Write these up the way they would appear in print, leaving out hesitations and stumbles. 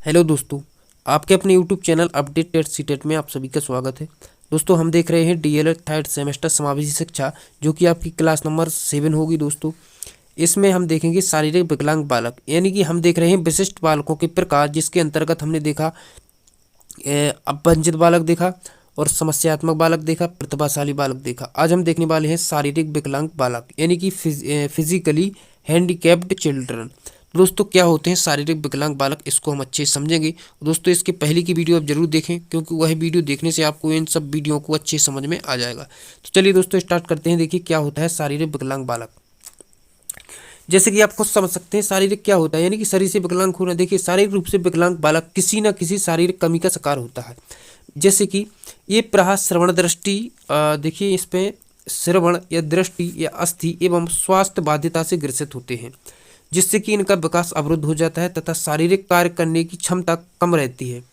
Hello दोस्तों, आपके अपने YouTube channel update TET CTET में आप सभी का स्वागत है। दोस्तों, हम देख रहे हैं डीएलएड थर्ड सेमेस्टर समावेशी शिक्षा, जो कि आपकी क्लास नंबर 7 होगी। दोस्तों, इसमें हम देखेंगे शारीरिक विकलांग बालक, यानी कि हम देख रहे हैं विशिष्ट बालकों के प्रकार, जिसके अंतर्गत हमने देखा अपंजित बालक देखा और समस्यात्मक बालक देखा, प्रतिभाशाली बालक देखा। आज हम देखने वाले हैं शारीरिक विकलांग बालक, यानी कि फिजिकली हैंडीकैप्ड चिल्ड्रन। दोस्तों, क्या होते हैं शारीरिक विकलांग बालक, इसको हम अच्छे से समझेंगे। दोस्तों, इसके पहले की वीडियो आप जरूर देखें, क्योंकि वह वीडियो देखने से आपको इन सब वीडियो को अच्छे समझ में आ जाएगा। तो चलिए दोस्तों, स्टार्ट करते हैं। देखिए क्या होता है शारीरिक विकलांग बालक। जैसे कि आप खुद समझ सकते हैं शारीरिक क्या होता है, यानी कि शरीर से विकलांग होना। देखिए, शारीरिक रूप से विकलांग बालक किसी न किसी शारीरिक कमी का शिकार होता है। जैसे कि ये प्रायः श्रवण दृष्टि, देखिए इस पे श्रवण या दृष्टि या अस्थि एवं स्वास्थ्य बाध्यता से ग्रसित होते हैं, जिससे कि इनका विकास अवरुद्ध हो जाता है तथा शारीरिक कार्य करने की क्षमता कम रहती है।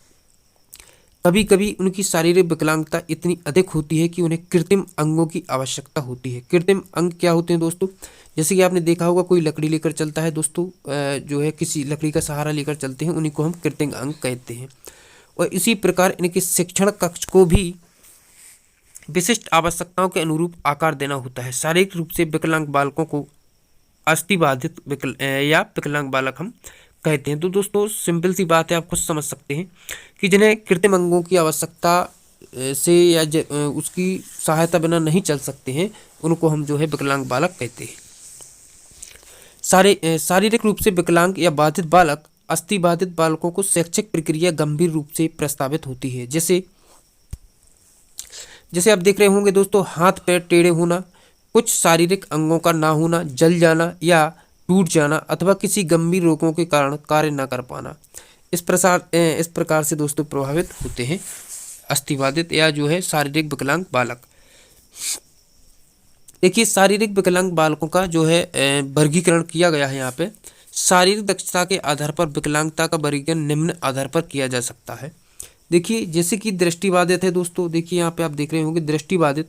कभी कभी उनकी शारीरिक विकलांगता इतनी अधिक होती है कि उन्हें कृत्रिम अंगों की आवश्यकता होती है। कृत्रिम अंग क्या होते हैं दोस्तों? जैसे कि आपने देखा होगा, कोई लकड़ी लेकर चलता है दोस्तों, जो है किसी लकड़ी का सहारा लेकर चलते हैं, उन्हीं को हम कृत्रिम अंग कहते हैं। और इसी प्रकार इनके शिक्षण कक्ष को भी विशिष्ट आवश्यकताओं के अनुरूप आकार देना होता है। शारीरिक रूप से विकलांग बालकों को अस्थिबाधित या विकलांग बालक हम कहते हैं। तो दोस्तों, सिंपल सी बात है, आप खुद समझ सकते हैं कि जिन्हें कृत्रिम अंगों की आवश्यकता से या उसकी सहायता बिना नहीं चल सकते हैं, उनको हम जो है विकलांग बालक कहते हैं। शारीरिक रूप से विकलांग या बाधित बालक अस्थिबाधित बालकों को शैक्षिक प्रक्रिया गंभीर रूप से प्रस्तावित होती है। जैसे जैसे आप देख रहे होंगे दोस्तों, हाथ पैर टेढ़े होना, कुछ शारीरिक अंगों का ना होना, जल जाना या टूट जाना, अथवा किसी गंभीर रोगों के कारण कार्य न कर पाना। इस प्रकार से दोस्तों प्रभावित होते हैं अस्थिबाधित या जो है शारीरिक विकलांग बालक। देखिए, शारीरिक विकलांग बालकों का जो है वर्गीकरण किया गया है यहाँ पे। शारीरिक दक्षता के आधार पर विकलांगता का वर्गीकरण निम्न आधार पर किया जा सकता है। देखिए, जैसे कि दृष्टिबाधित है दोस्तों, देखिए यहाँ पे आप देख रहे होंगे दृष्टिबाधित,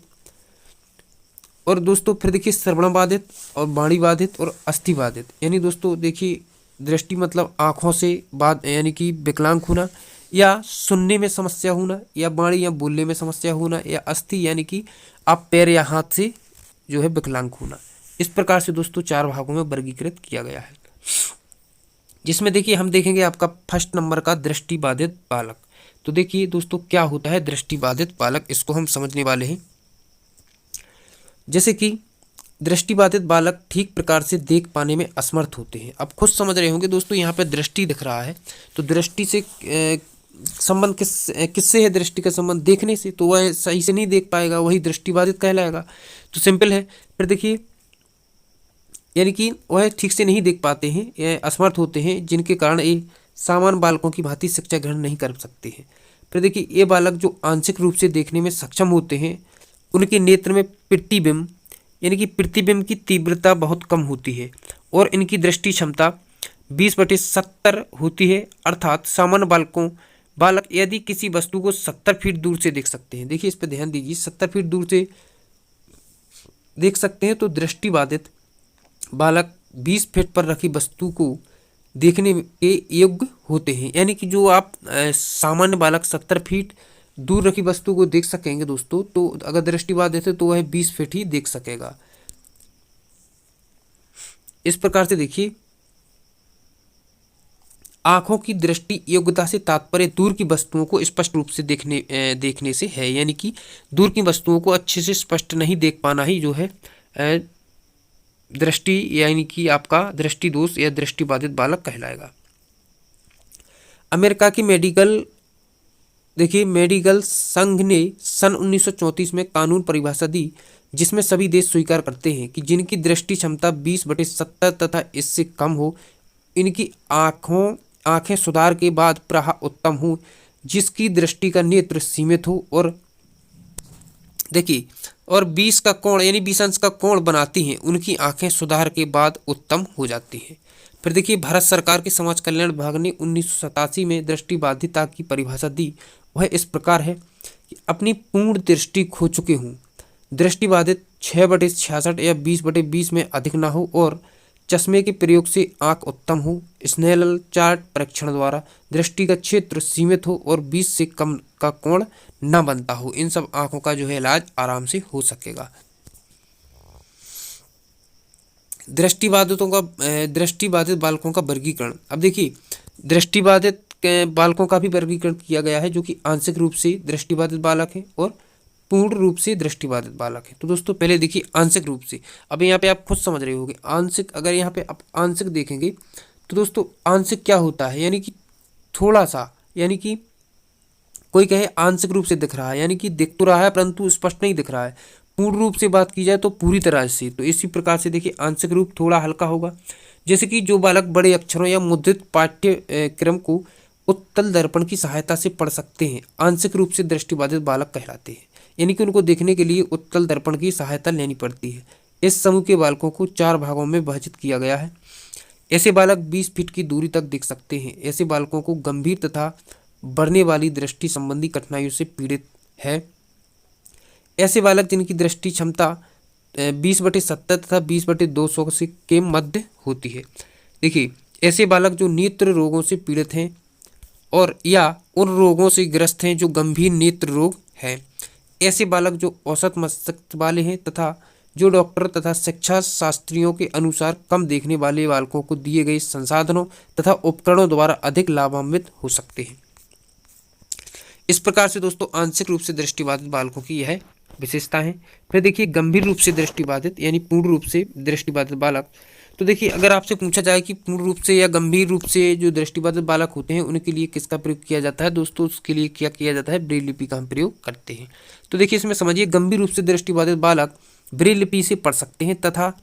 और दोस्तों फिर देखिए श्रवण बाधित और वाणी बाधित और अस्थि बाधित। यानी दोस्तों देखिए, दृष्टि मतलब आँखों से बाद यानी कि विकलांग होना, या सुनने में समस्या होना, या वाणी या बोलने में समस्या होना, या अस्थि यानी कि आप पैर या हाथ से जो है विकलांग होना। इस प्रकार से दोस्तों 4 भागों में वर्गीकृत किया गया है, जिसमें देखिए हम देखेंगे आपका फर्स्ट नंबर का दृष्टिबाधित बालक। तो देखिए दोस्तों, क्या होता है दृष्टिबाधित बालक, इसको हम समझने वाले हैं। जैसे कि दृष्टिबाधित बालक ठीक प्रकार से देख पाने में असमर्थ होते हैं। आप खुद समझ रहे होंगे दोस्तों, यहाँ पे दृष्टि दिख रहा है, तो दृष्टि से संबंध किससे है? दृष्टि का संबंध देखने से, तो वह सही से नहीं देख पाएगा, वही दृष्टिबाधित कहलाएगा। तो सिंपल है। फिर देखिए, यानी कि वह ठीक से नहीं देख पाते हैं, यह असमर्थ होते हैं, जिनके कारण ये सामान्य बालकों की भांति शिक्षा ग्रहण नहीं कर सकते हैं। फिर देखिए, ये बालक जो आंशिक रूप से देखने में सक्षम होते हैं, उनके नेत्र में प्रतिबिंब यानी कि प्रतिबिंब की तीव्रता बहुत कम होती है, और इनकी दृष्टि क्षमता 20/70 होती है। अर्थात सामान्य बालक यदि किसी वस्तु को 70 फीट दूर से देख सकते हैं, देखिए इस पर ध्यान दीजिए, 70 फीट दूर से देख सकते हैं, तो दृष्टिबाधित बालक 20 फीट पर रखी वस्तु को देखने के योग्य होते हैं। यानी कि जो आप सामान्य बालक 70 फीट दूर रखी वस्तु को देख सकेंगे दोस्तों, तो अगर दृष्टिबाधित है तो वह 20 फीट ही देख सकेगा। इस प्रकार से देखिए, आंखों की दृष्टि योग्यता से तात्पर्य दूर की वस्तुओं को स्पष्ट रूप से देखने से है। यानी कि दूर की वस्तुओं को अच्छे से स्पष्ट नहीं देख पाना ही जो है दृष्टि यानी कि आपका दृष्टि दोष या दृष्टिबाधित बालक कहलाएगा। अमेरिका की मेडिकल संघ ने सन 1934 में कानून परिभाषा दी, जिसमें सभी देश स्वीकार करते हैं कि जिनकी दृष्टि क्षमता 20/70 तथा इससे कम हो, इनकी आंखें सुधार के बाद प्रायः उत्तम हो। जिसकी दृष्टि का नेत्र सीमित हो और देखिए और 20 का कोण यानी 20 अंश का कोण बनाती हैं, उनकी आंखें सुधार के बाद उत्तम हो जाती हैं। फिर देखिए, भारत सरकार के समाज कल्याण विभाग ने 1987 में दृष्टिबाधिता की परिभाषा दी। वह इस प्रकार है कि अपनी पूर्ण दृष्टि खो चुके हों, दृष्टिबाधित 6/66 या 20/20 में अधिक ना हो, और चश्मे के प्रयोग से आंख उत्तम हो, स्नेल चार्ट परीक्षण द्वारा दृष्टि का क्षेत्र सीमित हो और 20 से कम का कोण न बनता हो। इन सब आंखों का जो है इलाज आराम से हो सकेगा। दृष्टिबाधित बालकों का वर्गीकरण। अब देखिए, दृष्टिबाधित बालकों का भी वर्गीकरण किया गया है, जो कि आंशिक रूप से दृष्टिबाधित बालक है और पूर्ण रूप से दृष्टिबाधित बालक है। तो दोस्तों पहले देखिए आंशिक रूप से। अब यहाँ पे आप खुद समझ रहे होंगे आंशिक, अगर यहाँ पे आप आंशिक देखेंगे तो दोस्तों आंशिक क्या होता है, यानी कि थोड़ा सा, यानी कि कोई कहे आंशिक रूप से दिख रहा है, यानी कि दिख तो रहा है परंतु स्पष्ट नहीं दिख रहा है। पूर्ण रूप से बात की जाए तो पूरी तरह से। तो इसी प्रकार से देखिए आंशिक रूप थोड़ा हल्का होगा, जैसे कि जो बालक बड़े अक्षरों या मुद्रित पाठ्यक्रम को उत्तल दर्पण की सहायता से पढ़ सकते हैं, आंशिक रूप से दृष्टिबाधित बालक कहलाते हैं। यानी कि उनको देखने के लिए उत्तल दर्पण की सहायता लेनी पड़ती है। इस समूह के बालकों को 4 भागों में विभाजित किया गया है। ऐसे बालक 20 फीट की दूरी तक देख सकते हैं। ऐसे बालकों को गंभीर तथा बढ़ने वाली दृष्टि संबंधी कठिनाइयों से पीड़ित है। ऐसे बालक जिनकी दृष्टि क्षमता 20/70 तथा 20/200 से के मध्य होती है। देखिए, ऐसे बालक जो नेत्र रोगों से पीड़ित हैं और या उन रोगों से ग्रस्त हैं जो गंभीर नेत्र रोग हैं। ऐसे बालक जो औसत मस्तिष्क वाले हैं तथा जो डॉक्टर तथा शिक्षा शास्त्रियों के अनुसार कम देखने वाले बालकों को दिए गए संसाधनों तथा उपकरणों द्वारा अधिक लाभान्वित हो सकते हैं। इस प्रकार से दोस्तों आंशिक रूप से दृष्टिबाधित बालकों की यह विशेषता है। फिर देखिए गंभीर रूप से दृष्टिबाधित यानी पूर्ण रूप से दृष्टिबाधित बालक। तो देखिए, अगर आपसे पूछा जाए कि पूर्ण रूप से या गंभीर रूप से जो दृष्टिबाधित बालक होते हैं उनके लिए किसका प्रयोग किया जाता है, दोस्तों उसके लिए क्या किया जाता है, ब्रेल लिपि का हम प्रयोग करते हैं। तो देखिए इसमें समझिए, गंभीर रूप से दृष्टिबाधित बालक ब्रेल लिपि से पढ़ सकते हैं तथा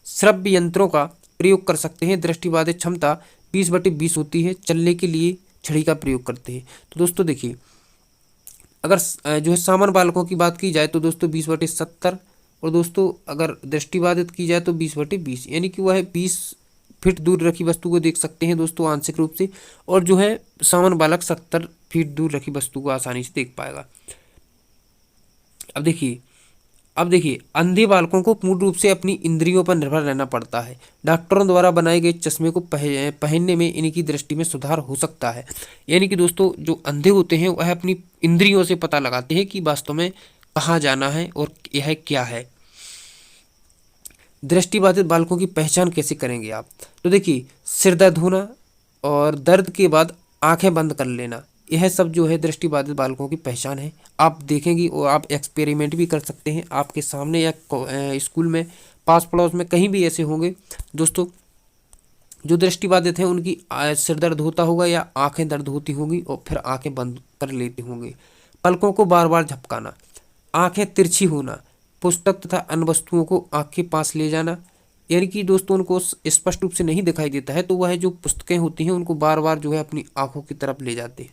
श्रव्य यंत्रों का प्रयोग कर सकते हैं। दृष्टिबाधित क्षमता 20/20 होती है। चलने के लिए छड़ी का प्रयोग करते हैं। तो दोस्तों देखिए, अगर जो है सामान्य बालकों की बात की जाए तो दोस्तों 20/70, और दोस्तों अगर दृष्टिबाधित की जाए तो 20/20, यानी कि वह 20 फीट दूर रखी वस्तु को देख सकते हैं दोस्तों आंशिक रूप से, और जो है सामान्य बालक 70 फीट दूर रखी वस्तु को आसानी से देख पाएगा। अब देखिए अंधे बालकों को पूर्ण रूप से अपनी इंद्रियों पर निर्भर रहना पड़ता है। डॉक्टरों द्वारा बनाए गए चश्मे को पहनने में इनकी दृष्टि में सुधार हो सकता है। यानी कि दोस्तों जो अंधे होते हैं वह अपनी इंद्रियों से पता लगाते हैं कि वास्तव में कहाँ जाना है और यह क्या है। दृष्टिबाधित बालकों की पहचान कैसे करेंगे आप, तो देखिए सिर दर्द होना और दर्द के बाद आंखें बंद कर लेना, यह सब जो है दृष्टिबाधित बालकों की पहचान है। आप देखेंगे और आप एक्सपेरिमेंट भी कर सकते हैं आपके सामने या स्कूल में पास पड़ोस में कहीं भी ऐसे होंगे दोस्तों जो दृष्टिबाधित हैं, उनकी सिर दर्द होता होगा या आंखें दर्द होती होंगी और फिर आंखें बंद कर लेते होंगे। पलकों को बार बार झपकाना, आंखें तिरछी होना, पुस्तक तथा अन्य वस्तुओं को आँख के पास ले जाना, यानी कि दोस्तों उनको स्पष्ट रूप से नहीं दिखाई देता है तो वह जो पुस्तकें होती हैं उनको बार बार जो है अपनी आंखों की तरफ ले जाते हैं।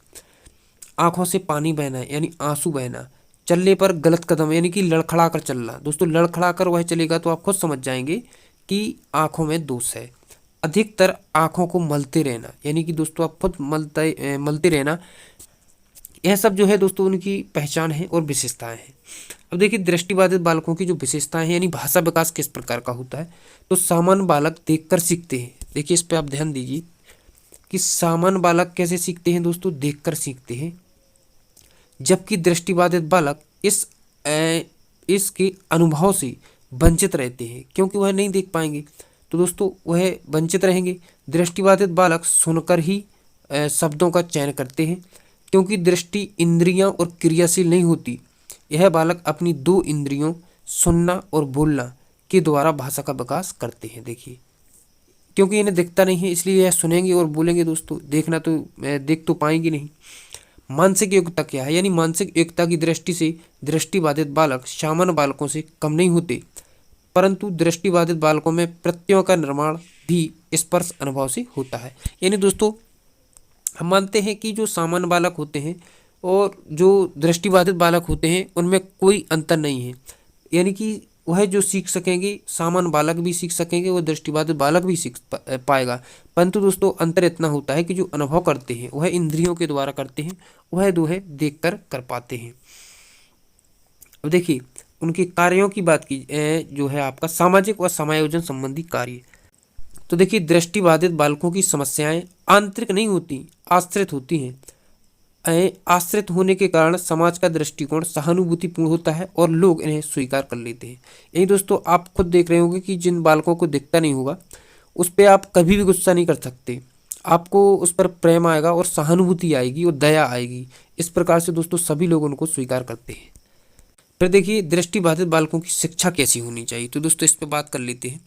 आंखों से पानी बहना यानी आंसू बहना, चलने पर गलत कदम यानी कि लड़खड़ा कर चलना। दोस्तों लड़खड़ा कर वह चलेगा तो आप खुद समझ जाएंगे कि आंखों में दोष है। अधिकतर आंखों को मलते रहना, यानी कि दोस्तों आप खुद मलते रहना, यह सब जो है दोस्तों उनकी पहचान है और विशेषताएं हैं। अब देखिए दृष्टिबाधित बालकों की जो विशेषताएं हैं यानी भाषा विकास किस प्रकार का होता है, तो सामान्य बालक देखकर सीखते हैं। देखिए इस पे आप ध्यान दीजिए कि सामान्य बालक कैसे सीखते हैं दोस्तों, देखकर सीखते हैं, जबकि दृष्टिबाधित बालक इसके अनुभव से वंचित रहते हैं क्योंकि वह नहीं देख पाएंगे, तो दोस्तों वह वंचित रहेंगे। दृष्टिबाधित बालक सुनकर ही शब्दों का चयन करते हैं क्योंकि दृष्टि इंद्रियां और क्रियाशील नहीं होती। यह बालक अपनी 2 इंद्रियों सुनना और बोलना के द्वारा भाषा का विकास करते हैं। देखिए क्योंकि इन्हें दिखता नहीं है इसलिए यह सुनेंगे और बोलेंगे दोस्तों, देखना तो देख तो पाएंगे नहीं। मानसिक योग्यता क्या है, यानी मानसिक योग्यता की दृष्टि से दृष्टिबाधित बालक सामान्य बालकों से कम नहीं होते, परंतु दृष्टिबाधित बालकों में प्रत्ययों का निर्माण भी स्पर्श अनुभव से होता है। यानी दोस्तों हम मानते हैं कि जो सामान्य बालक होते हैं और जो दृष्टिबाधित बालक होते हैं उनमें कोई अंतर नहीं है, यानी कि वह जो सीख सकेंगे सामान्य बालक भी सीख सकेंगे और दृष्टिबाधित बालक भी सीख पाएगा, परंतु दोस्तों अंतर इतना होता है कि जो अनुभव करते हैं वह इंद्रियों के द्वारा करते हैं, वह जो है देख कर पाते हैं। अब देखिए उनके कार्यों की बात की जो है आपका सामाजिक व समायोजन संबंधी कार्य। तो देखिए, दृष्टिबाधित बालकों की समस्याएं आंतरिक नहीं होती, आश्रित होती हैं। आश्रित होने के कारण समाज का दृष्टिकोण सहानुभूतिपूर्ण होता है और लोग इन्हें स्वीकार कर लेते हैं। यही दोस्तों, आप खुद देख रहे होंगे कि जिन बालकों को दिखता नहीं होगा उस पर आप कभी भी गुस्सा नहीं कर सकते, आपको उस पर प्रेम आएगा और सहानुभूति आएगी और दया आएगी। इस प्रकार से दोस्तों सभी लोग उनको स्वीकार करते हैं। फिर देखिए, दृष्टिबाधित बालकों की शिक्षा कैसी होनी चाहिए, तो दोस्तों इस पर बात कर लेते हैं।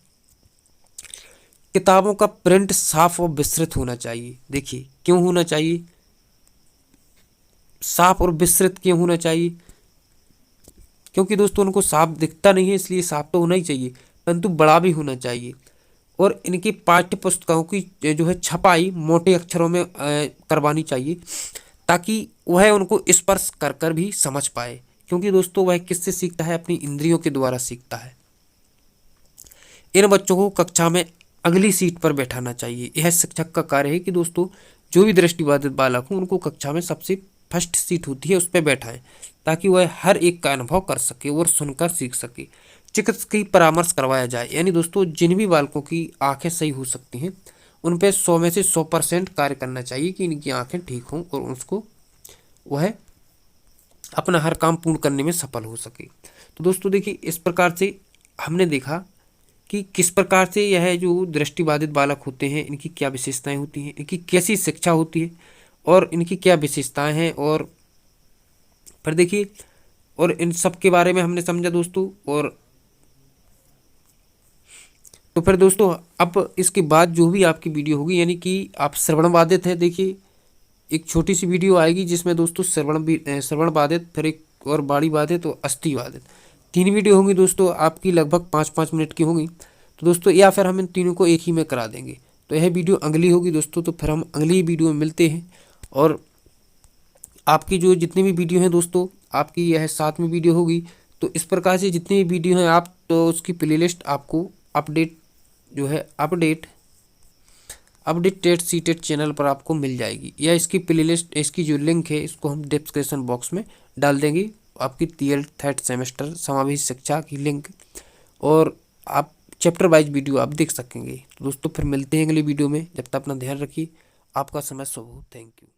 किताबों का प्रिंट साफ और विस्तृत होना चाहिए। देखिए, क्यों होना चाहिए, साफ और विस्तृत क्यों होना चाहिए? क्योंकि दोस्तों उनको साफ दिखता नहीं है, इसलिए साफ तो होना ही चाहिए, परंतु बड़ा भी होना चाहिए। और इनकी पाठ्य पुस्तकों की जो है छपाई मोटे अक्षरों में करवानी चाहिए, ताकि वह उनको स्पर्श कर कर भी समझ पाए। क्योंकि दोस्तों वह किससे सीखता है? अपनी इंद्रियों के द्वारा सीखता है। इन बच्चों को कक्षा में अगली सीट पर बैठाना चाहिए। यह शिक्षक का कार्य है कि दोस्तों जो भी दृष्टिबाधित बालक हो उनको कक्षा में सबसे फर्स्ट सीट होती है उस पर बैठाएं, ताकि वह हर एक का अनुभव कर सके और सुनकर सीख सके। चिकित्सकीय परामर्श करवाया जाए, यानी दोस्तों जिन भी बालकों की आंखें सही हो सकती हैं उन पे 100 में से 100% कार्य करना चाहिए कि इनकी आंखें ठीक हों और उसको वह अपना हर काम पूर्ण करने में सफल हो सके। तो दोस्तों देखिए, इस प्रकार से हमने देखा कि किस प्रकार से यह जो दृष्टिबाधित बालक होते हैं इनकी क्या विशेषताएं होती हैं, इनकी कैसी शिक्षा होती है और इनकी क्या विशेषताएं हैं। और फिर देखिए, और इन सब के बारे में हमने समझा दोस्तों। और तो फिर दोस्तों अब इसके बाद जो भी आपकी वीडियो होगी, यानी कि आप श्रवण बाधित है, देखिए एक छोटी सी वीडियो आएगी जिसमें दोस्तों श्रवण बाधित, फिर एक और बाड़ी बाधित और अस्थि बाधित, 3 वीडियो होंगी दोस्तों, आपकी लगभग 5-5 मिनट की होंगी। तो दोस्तों या फिर हम इन तीनों को एक ही में करा देंगे। तो यह वीडियो अगली होगी दोस्तों, तो फिर हम अगली वीडियो में मिलते हैं। और आपकी जो जितनी भी वीडियो हैं दोस्तों, आपकी यह 7वीं वीडियो होगी। तो इस प्रकार से जितनी भी वीडियो हैं आप, तो उसकी प्लेलिस्ट आपको अपडेटेड सीटेड चैनल पर आपको मिल जाएगी, या इसकी प्लेलिस्ट, इसकी जो लिंक है इसको हम डिस्क्रिप्शन बॉक्स में डाल देंगे, आपकी 3rd सेमेस्टर समावेशी शिक्षा की लिंक, और आप चैप्टर वाइज वीडियो आप देख सकेंगे। तो दोस्तों फिर मिलते हैं अगली वीडियो में, जब तक अपना ध्यान रखिए। आपका समय शुभ हो। Thank you.